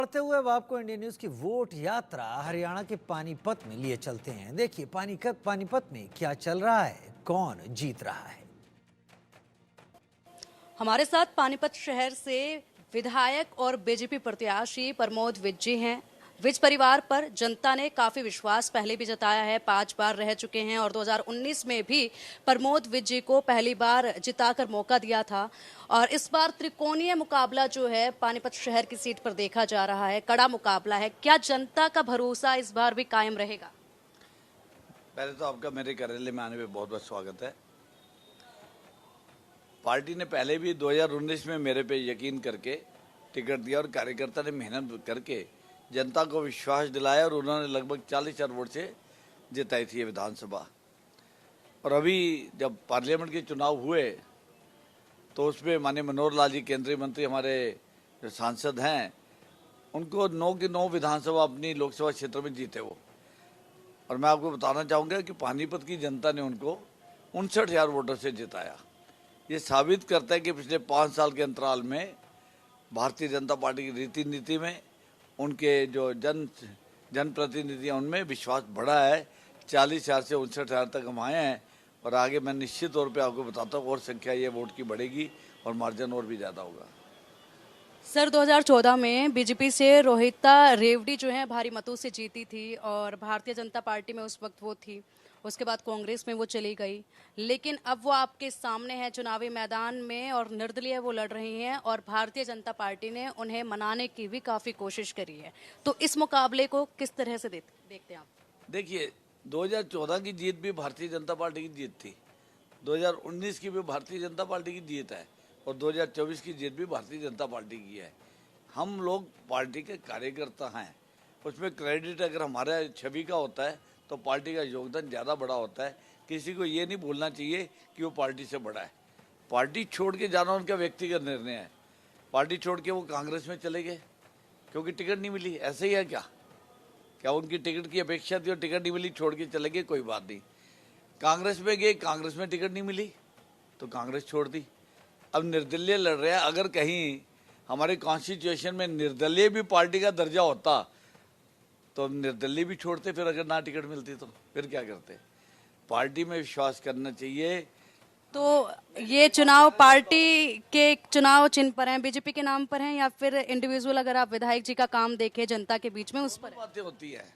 बढ़ते हुए अब आपको इंडियन न्यूज की वोट यात्रा हरियाणा के पानीपत में लिए चलते हैं। देखिए पानीपत में क्या चल रहा है, कौन जीत रहा है। हमारे साथ पानीपत शहर से विधायक और बीजेपी प्रत्याशी प्रमोद विज जी हैं। विज परिवार पर जनता ने काफी विश्वास पहले भी जताया है, 5 बार रह चुके हैं और 2019 में भी प्रमोद विज जी को पहली बार जिताकर मौका दिया था। और इस बार त्रिकोणीय मुकाबला जो है पानीपत शहर की सीट पर देखा जा रहा है, कड़ा मुकाबला है। क्या जनता का भरोसा इस बार भी कायम रहेगा? पहले तो आपका मेरे कार्यालय में आने पे बहुत बहुत स्वागत है। पार्टी ने पहले भी 2019 में मेरे पे यकीन करके टिकट दिया और कार्यकर्ता ने मेहनत करके जनता को विश्वास दिलाया और उन्होंने लगभग 40,000 वोट से जिताई थी ये विधानसभा। और अभी जब पार्लियामेंट के चुनाव हुए तो उसमें माननीय मनोहर लाल जी केंद्रीय मंत्री हमारे जो सांसद हैं उनको 9 की 9 विधानसभा अपनी लोकसभा क्षेत्र में जीते वो। और मैं आपको बताना चाहूँगा कि पानीपत की जनता ने उनको 59,000 वोटों से जिताया। ये साबित करता है कि पिछले 5 साल के अंतराल में भारतीय जनता पार्टी की रीति नीति में उनके जो जनप्रतिनिधि हैं उनमें विश्वास बढ़ा है। 40,000 से 59,000 तक हम आए हैं और आगे मैं निश्चित तौर पे आपको बताता हूँ और संख्या ये वोट की बढ़ेगी और मार्जिन और भी ज़्यादा होगा। सर 2014 में बीजेपी से रोहिता रेवड़ी जो है भारी मतों से जीती थी और भारतीय जनता पार्टी में उस वक्त वो थी। उसके बाद कांग्रेस में वो चली गई, लेकिन अब वो आपके सामने है चुनावी मैदान में और निर्दलीय वो लड़ रही हैं और भारतीय जनता पार्टी ने उन्हें मनाने की भी काफ़ी कोशिश करी है। तो इस मुकाबले को किस तरह से देखते हैं आप? देखिए 2014 की जीत भी भारतीय जनता पार्टी की जीत थी, 2019 की भी भारतीय जनता पार्टी की जीत है और 2024 की जीत भी भारतीय जनता पार्टी की है। हम लोग पार्टी के कार्यकर्ता हैं, उसमें क्रेडिट अगर हमारे छवि का होता है तो पार्टी का योगदान ज़्यादा बड़ा होता है। किसी को ये नहीं भूलना चाहिए कि वो पार्टी से बड़ा है। पार्टी छोड़ के जाना उनका व्यक्तिगत निर्णय है। पार्टी छोड़ के वो कांग्रेस में चले गए क्योंकि टिकट नहीं मिली, ऐसे ही है क्या उनकी टिकट की अपेक्षा थी और टिकट नहीं मिली, छोड़ के चले गए, कोई बात नहीं। कांग्रेस में गए, कांग्रेस में टिकट नहीं मिली तो कांग्रेस छोड़ दी। अब निर्दलीय लड़ रहे हैं। अगर कहीं हमारे कॉन्स्टिट्यूशन में निर्दलीय भी पार्टी का दर्जा होता तो निर्दलीय भी छोड़ते, फिर अगर ना टिकट मिलती तो फिर क्या करते। पार्टी में विश्वास करना चाहिए। तो ये चुनाव पार्टी के चुनाव चिन्ह पर हैं, बीजेपी के नाम पर हैं या फिर इंडिविजुअल, अगर आप विधायक जी का काम देखें जनता के बीच में उस पर बातें होती है।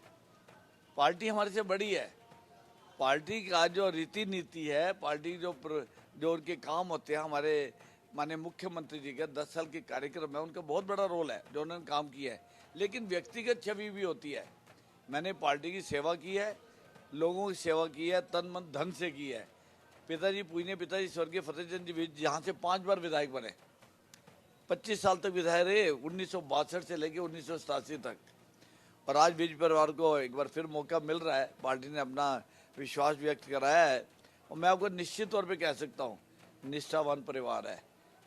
पार्टी हमारे से बड़ी है। पार्टी का जो रीति नीति है, पार्टी जो उनके काम होते हैं, हमारे माननीय मुख्यमंत्री जी का 10 साल के कार्यक्रम है, उनका बहुत बड़ा रोल है जो उन्होंने काम किया है। लेकिन व्यक्तिगत छवि भी होती है। मैंने पार्टी की सेवा की है, लोगों की सेवा की है, तन मन धन से की है। पूजनीय पिताजी स्वर्गीय फतेहचंद जी विज यहाँ से 5 बार विधायक बने, 25 साल तक विधायक रहे, 1962 से लेकर 1987 तक। और आज विज परिवार को एक बार फिर मौका मिल रहा है, पार्टी ने अपना विश्वास व्यक्त कराया है और मैं आपको निश्चित तौर पे कह सकता हूँ निष्ठावान परिवार है।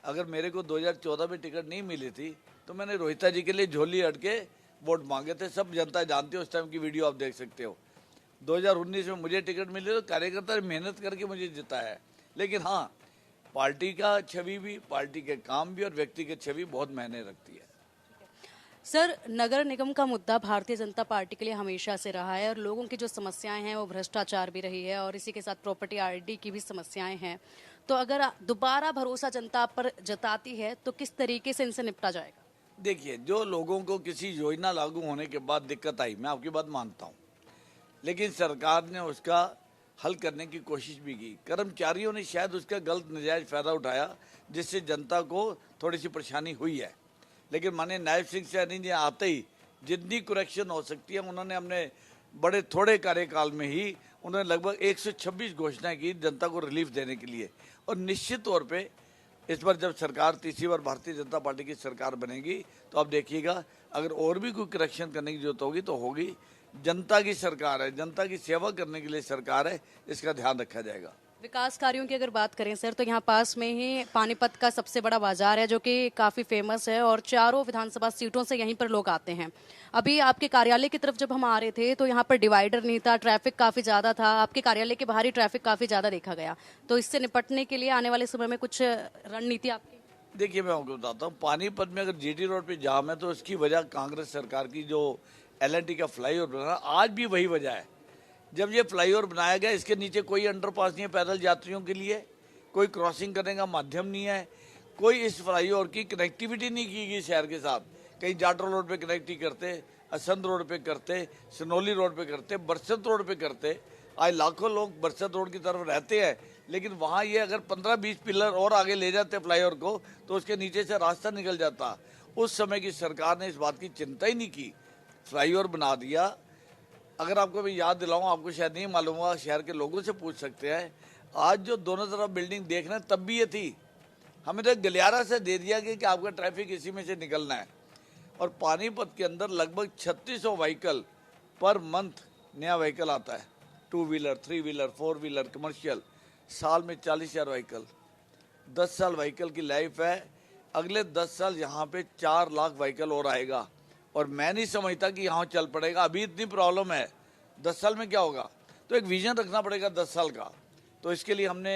अगर मेरे को 2014 में टिकट नहीं मिली थी तो मैंने रोहिता जी के लिए झोली अट के वोट मांगे थे। सब जनता जानती है, उस टाइम की वीडियो आप देख सकते हो। 2019 में मुझे टिकट मिली तो कार्यकर्ता ने मेहनत करके मुझे जिताया है। लेकिन हाँ, पार्टी का छवि भी, पार्टी के काम भी और व्यक्तिगत छवि बहुत मायने रखती है। सर नगर निगम का मुद्दा भारतीय जनता पार्टी के लिए हमेशा से रहा है और लोगों की जो समस्याएं हैं वो भ्रष्टाचार भी रही है और इसी के साथ प्रॉपर्टी आरडी की भी समस्याएं हैं। तो अगर दोबारा भरोसा जनता पर जताती है तो किस तरीके से इनसे निपटा जाएगा? देखिए, जो लोगों को किसी योजना लागू होने के बाद दिक्कत आई, मैं आपकी बात मानता हूँ, लेकिन सरकार ने उसका हल करने की कोशिश भी की। कर्मचारियों ने शायद उसका गलत नजायज फायदा उठाया जिससे जनता को थोड़ी सी परेशानी हुई है। लेकिन माननीय नायब सिंह सैनी जी आते ही जितनी करेक्शन हो सकती है उन्होंने अपने बड़े थोड़े कार्यकाल में ही उन्होंने लगभग 126 घोषणाएं की जनता को रिलीफ देने के लिए। और निश्चित तौर पे इस बार जब सरकार तीसरी बार भारतीय जनता पार्टी की सरकार बनेगी तो आप देखिएगा अगर और भी कोई करेक्शन करने की जरूरत होगी तो होगी। जनता की सरकार है, जनता की सेवा करने के लिए सरकार है, इसका ध्यान रखा जाएगा। विकास कार्यों की अगर बात करें सर तो यहाँ पास में ही पानीपत का सबसे बड़ा बाजार है जो कि काफ़ी फेमस है और चारों विधानसभा सीटों से यहीं पर लोग आते हैं। अभी आपके कार्यालय की तरफ जब हम आ रहे थे तो यहाँ पर डिवाइडर नहीं था, ट्रैफिक काफ़ी ज़्यादा था। आपके कार्यालय के बाहर ही ट्रैफिक काफ़ी ज़्यादा देखा गया। तो इससे निपटने के लिए आने वाले समय में कुछ रणनीति आपकी? देखिए मैं आपको बताता हूँ, पानीपत में अगर जीटी रोड पे जाम है तो उसकी वजह कांग्रेस सरकार की जो एलएनटी का फ्लाईओवर बना, आज भी वही वजह है। जब ये फ्लाईओवर बनाया गया, इसके नीचे कोई अंडरपास नहीं है पैदल यात्रियों के लिए, कोई क्रॉसिंग करने का माध्यम नहीं है, कोई इस फ्लाईओवर की कनेक्टिविटी नहीं की गई शहर के साथ। कहीं जाटो रोड पे कनेक्टिविटी करते, असंध रोड पे करते, सनोली रोड पे करते, बरसत रोड पे करते। आज लाखों लोग बरसत रोड की तरफ रहते हैं, लेकिन वहाँ ये अगर 15-20 पिलर और आगे ले जाते फ्लाईओवर को तो उसके नीचे से रास्ता निकल जाता। उस समय की सरकार ने इस बात की चिंता ही नहीं की, फ्लाईओवर बना दिया। अगर आपको मैं याद दिलाऊं, आपको शायद नहीं मालूम हुआ, शहर के लोगों से पूछ सकते हैं, आज जो दोनों तरफ बिल्डिंग देख रहे हैं तब भी ये थी। हमें तो गलियारा से दे दिया कि आपका ट्रैफिक इसी में से निकलना है। और पानीपत के अंदर लगभग 3600 व्हीकल पर मंथ नया व्हीकल आता है, 2 व्हीलर, 3 व्हीलर, 4 व्हीलर, कमर्शियल। साल में 40,000 व्हीकल, 10 साल व्हीकल की लाइफ है। अगले 10 साल यहाँ पे 4 लाख व्हीकल और आएगा, और मैं नहीं समझता कि यहाँ चल पड़ेगा। अभी इतनी प्रॉब्लम है, 10 साल में क्या होगा? तो एक विजन रखना पड़ेगा 10 साल का। तो इसके लिए हमने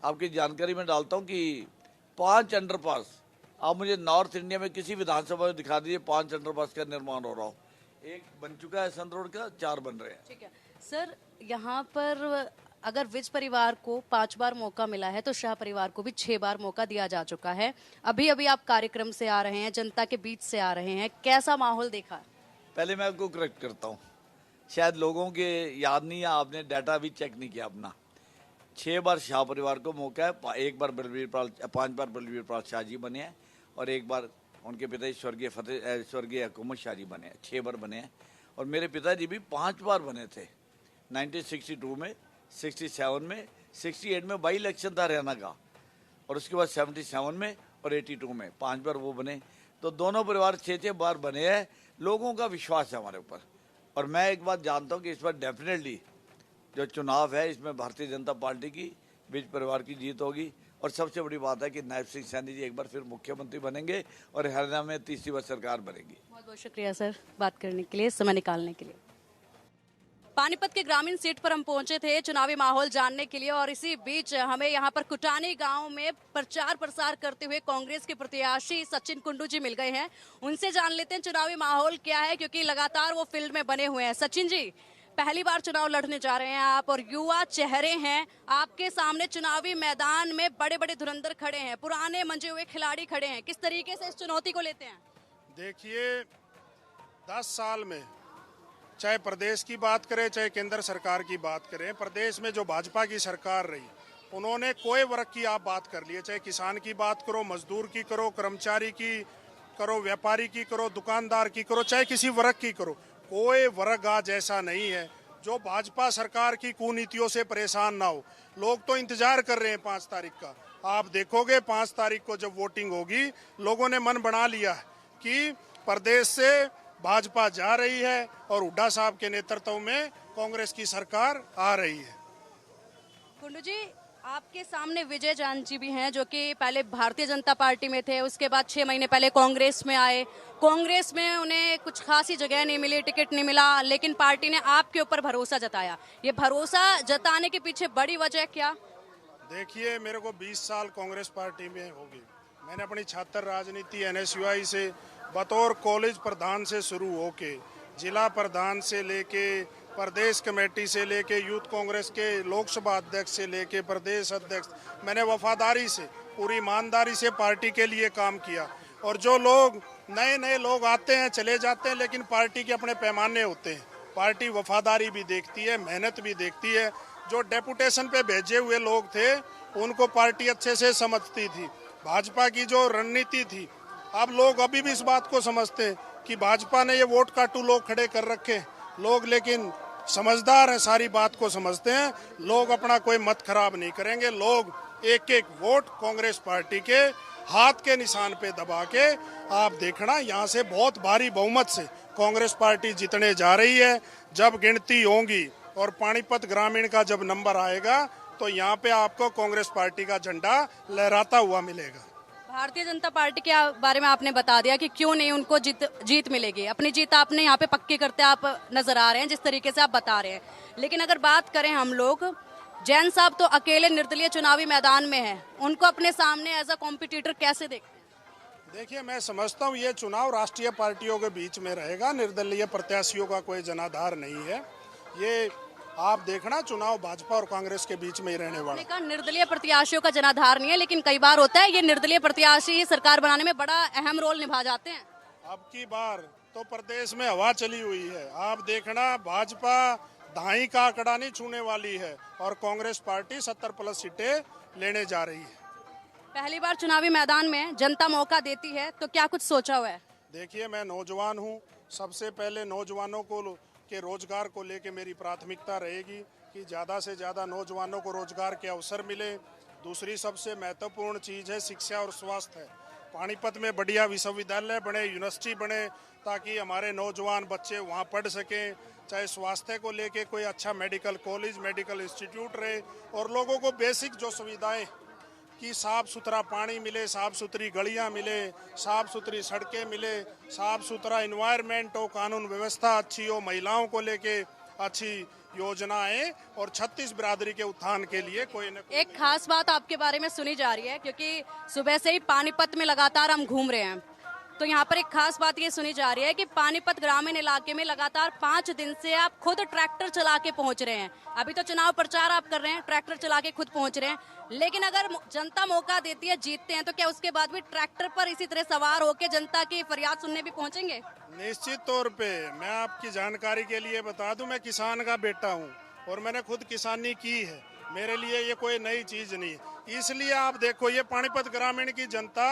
आपकी जानकारी में डालता हूँ कि 5 अंडरपास, आप मुझे नॉर्थ इंडिया में किसी विधानसभा में दिखा दीजिए 5 अंडरपास का निर्माण हो रहा हो। एक बन चुका है संत रोड का, 4 बन रहे हैं। ठीक है सर, यहाँ पर अगर विज परिवार को 5 बार मौका मिला है तो शाह परिवार को भी 6 बार मौका दिया जा चुका है। अभी अभी आप कार्यक्रम से आ रहे हैं, जनता के बीच से आ रहे हैं, कैसा माहौल देखा? पहले मैं आपको करेक्ट करता हूँ, शायद लोगों के याद नहीं है, आपने डाटा भी चेक नहीं किया अपना। 6 बार शाह परिवार को मौका है। एक बार बलवीर पाल, 5 बार बलवीर पाल शाह जी बने हैं, और एक बार उनके पिताजी स्वर्गीय हुकूमत शाह जी बने हैं। 6 बार बने हैं। और मेरे पिताजी भी 5 बार बने थे, 1962 में, 67 में, 68 में बाई इलेक्शन था हरियाणा का, और उसके बाद 77 में और 82 में 5 बार वो बने। तो दोनों परिवार 6-6 बार बने हैं। लोगों का विश्वास है हमारे ऊपर। और मैं एक बात जानता हूँ कि इस बार डेफिनेटली जो चुनाव है इसमें भारतीय जनता पार्टी की, विज परिवार की जीत होगी। और सबसे बड़ी बात है कि नायब सिंह सैनी जी एक बार फिर मुख्यमंत्री बनेंगे और हरियाणा में तीसरी बार सरकार बनेगी। बहुत बहुत शुक्रिया सर बात करने के लिए, समय निकालने के लिए। पानीपत के ग्रामीण सीट पर हम पहुंचे थे चुनावी माहौल जानने के लिए, और इसी बीच हमें यहाँ पर कुटानी गांव में प्रचार प्रसार करते हुए कांग्रेस के प्रत्याशी सचिन कुंडू जी मिल गए हैं। उनसे जान लेते हैं चुनावी माहौल क्या है, क्योंकि लगातार वो फील्ड में बने हुए हैं। सचिन जी, पहली बार चुनाव लड़ने जा रहे हैं आप, और युवा चेहरे हैं आपके सामने। चुनावी मैदान में बड़े बड़े धुरंधर खड़े हैं, पुराने मंजे हुए खिलाड़ी खड़े हैं, किस तरीके से इस चुनौती को लेते हैं? देखिए, 10 साल में चाहे प्रदेश की बात करें चाहे केंद्र सरकार की बात करें, प्रदेश में जो भाजपा की सरकार रही, उन्होंने कोई वर्ग की आप बात कर लिए, चाहे किसान की बात करो, मजदूर की करो, कर्मचारी की करो, व्यापारी की करो, दुकानदार की करो, चाहे किसी वर्ग की करो, कोई वर्ग आज ऐसा नहीं है जो भाजपा सरकार की कुनीतियों से परेशान ना हो। लोग तो इंतजार कर रहे हैं 5 तारीख का। आप देखोगे 5 तारीख को जब वोटिंग होगी, लोगों ने मन बना लिया है कि प्रदेश से भाजपा जा रही है और हुड्डा साहब के नेतृत्व में कांग्रेस की सरकार आ रही है। कुंडू जी, आपके सामने विजय जान जी भी हैं, जो कि पहले भारतीय जनता पार्टी में थे, उसके बाद 6 महीने पहले कांग्रेस में आए। कांग्रेस में उन्हें कुछ खासी जगह नहीं मिली, टिकट नहीं मिला, लेकिन पार्टी ने आपके ऊपर भरोसा जताया। ये भरोसा जताने के पीछे बड़ी वजह क्या? देखिए, मेरे को 20 साल कांग्रेस पार्टी में हो गई। मैंने अपनी छात्र राजनीति NSUI से बतौर कॉलेज प्रधान से शुरू होके, जिला प्रधान से लेके, प्रदेश कमेटी से लेके, यूथ कांग्रेस के लोकसभा अध्यक्ष से लेके प्रदेश अध्यक्ष, मैंने वफादारी से, पूरी ईमानदारी से पार्टी के लिए काम किया। और जो लोग नए लोग आते हैं चले जाते हैं, लेकिन पार्टी के अपने पैमाने होते हैं। पार्टी वफादारी भी देखती है, मेहनत भी देखती है। जो डेपुटेशन पे भेजे हुए लोग थे उनको पार्टी अच्छे से समझती थी। भाजपा की जो रणनीति थी, अब लोग अभी भी इस बात को समझते हैं कि भाजपा ने ये वोट काटू लोग खड़े कर रखे लोग, लेकिन समझदार हैं, सारी बात को समझते हैं। लोग अपना कोई मत खराब नहीं करेंगे। लोग एक एक वोट कांग्रेस पार्टी के हाथ के निशान पे दबा के, आप देखना यहाँ से बहुत भारी बहुमत से कांग्रेस पार्टी जीतने जा रही है। जब गिनती होगी और पानीपत ग्रामीण का जब नंबर आएगा तो यहाँ पे आपको कांग्रेस पार्टी का झंडा लहराता हुआ मिलेगा। भारतीय जनता पार्टी के बारे में आपने बता दिया कि क्यों नहीं उनको जीत मिलेगी। अपनी जीत आपने यहाँ पे पक्की करते आप नजर आ रहे हैं, जिस तरीके से आप बता रहे हैं। लेकिन अगर बात करें हम लोग जैन साहब तो अकेले निर्दलीय चुनावी मैदान में हैं, उनको अपने सामने एज अ कॉम्पिटिटर कैसे देखते हैं? देखिए, मैं समझता हूँ ये चुनाव राष्ट्रीय पार्टियों के बीच में रहेगा, निर्दलीय प्रत्याशियों का कोई जनाधार नहीं है। ये आप देखना, चुनाव भाजपा और कांग्रेस के बीच में ही रहने वाला। कहा निर्दलीय प्रत्याशियों का जनाधार नहीं है, लेकिन कई बार होता है ये निर्दलीय प्रत्याशी ही सरकार बनाने में बड़ा अहम रोल निभा जाते हैं। अब की बार तो प्रदेश में हवा चली हुई है। आप देखना, भाजपा ढाई का आंकड़ा नहीं छूने वाली है और कांग्रेस पार्टी 70+ सीटें लेने जा रही है। पहली बार चुनावी मैदान में जनता मौका देती है तो क्या कुछ सोचा हुआ है? देखिए, मैं नौजवान हूँ, सबसे पहले नौजवानों को के रोजगार को लेके मेरी प्राथमिकता रहेगी कि ज़्यादा से ज़्यादा नौजवानों को रोजगार के अवसर मिले। दूसरी सबसे महत्वपूर्ण चीज़ है शिक्षा और स्वास्थ्य। पानीपत में बढ़िया विश्वविद्यालय बने, यूनिवर्सिटी बने, ताकि हमारे नौजवान बच्चे वहाँ पढ़ सकें। चाहे स्वास्थ्य को लेके कोई अच्छा मेडिकल कॉलेज, मेडिकल इंस्टीट्यूट रहे और लोगों को बेसिक जो सुविधाएं कि साफ सुथरा पानी मिले, साफ सुथरी गलियां मिले, साफ सुथरी सड़कें मिले, साफ सुथरा इन्वायरमेंट हो, कानून व्यवस्था अच्छी हो, महिलाओं को लेके अच्छी योजनाएं और 36 बिरादरी के उत्थान के लिए कोई न कोई। एक खास बात आपके बारे में सुनी जा रही है, क्योंकि सुबह से ही पानीपत में लगातार हम घूम रहे हैं, तो यहाँ पर एक खास बात ये सुनी जा रही है कि पानीपत ग्रामीण इलाके में लगातार 5 दिन से आप खुद ट्रैक्टर चला के पहुंच रहे हैं। अभी तो चुनाव प्रचार आप कर रहे हैं, ट्रैक्टर चला के खुद पहुंच रहे हैं, लेकिन अगर जनता मौका देती है, जीतते हैं, तो क्या उसके बाद भी ट्रैक्टर पर इसी तरह सवार होकर जनता की फरियाद सुनने भी पहुंचेंगे? निश्चित तौर पे मैं आपकी जानकारी के लिए बता दूं, मैं किसान का बेटा हूं और मैंने खुद किसानी की है। मेरे लिए ये कोई नई चीज नहीं है। इसलिए आप देखो, ये पानीपत ग्रामीण की जनता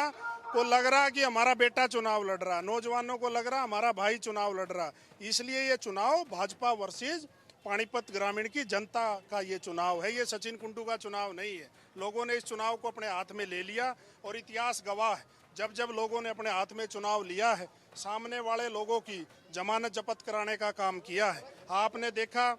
को लग रहा कि हमारा बेटा चुनाव लड़ रहा, नौजवानों को लग रहा हमारा भाई चुनाव लड़ रहा। इसलिए ये चुनाव भाजपा वर्सेस पानीपत ग्रामीण की जनता का ये चुनाव है। ये सचिन कुंडू का चुनाव नहीं है। लोगों ने इस चुनाव को अपने हाथ में ले लिया और इतिहास गवाह है, जब जब लोगों ने अपने हाथ में चुनाव लिया है, सामने वाले लोगों की जमानत जब्त कराने का काम किया है। आपने देखा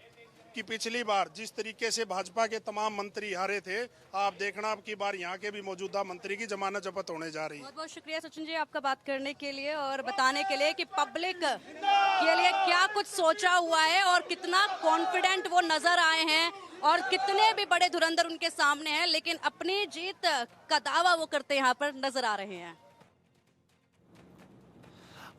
कि पिछली बार जिस तरीके से भाजपा के तमाम मंत्री हारे थे, आप देखना अब की बार यहाँ के भी मौजूदा मंत्री की जमानत जब्त होने जा रही है। बहुत बहुत शुक्रिया सचिन जी आपका बात करने के लिए और बताने के लिए कि पब्लिक के लिए क्या कुछ सोचा हुआ है और कितना कॉन्फिडेंट वो नजर आए हैं और कितने भी बड़े धुरंधर उनके सामने हैं, लेकिन अपनी जीत का दावा वो करते यहाँ पर नजर आ रहे हैं।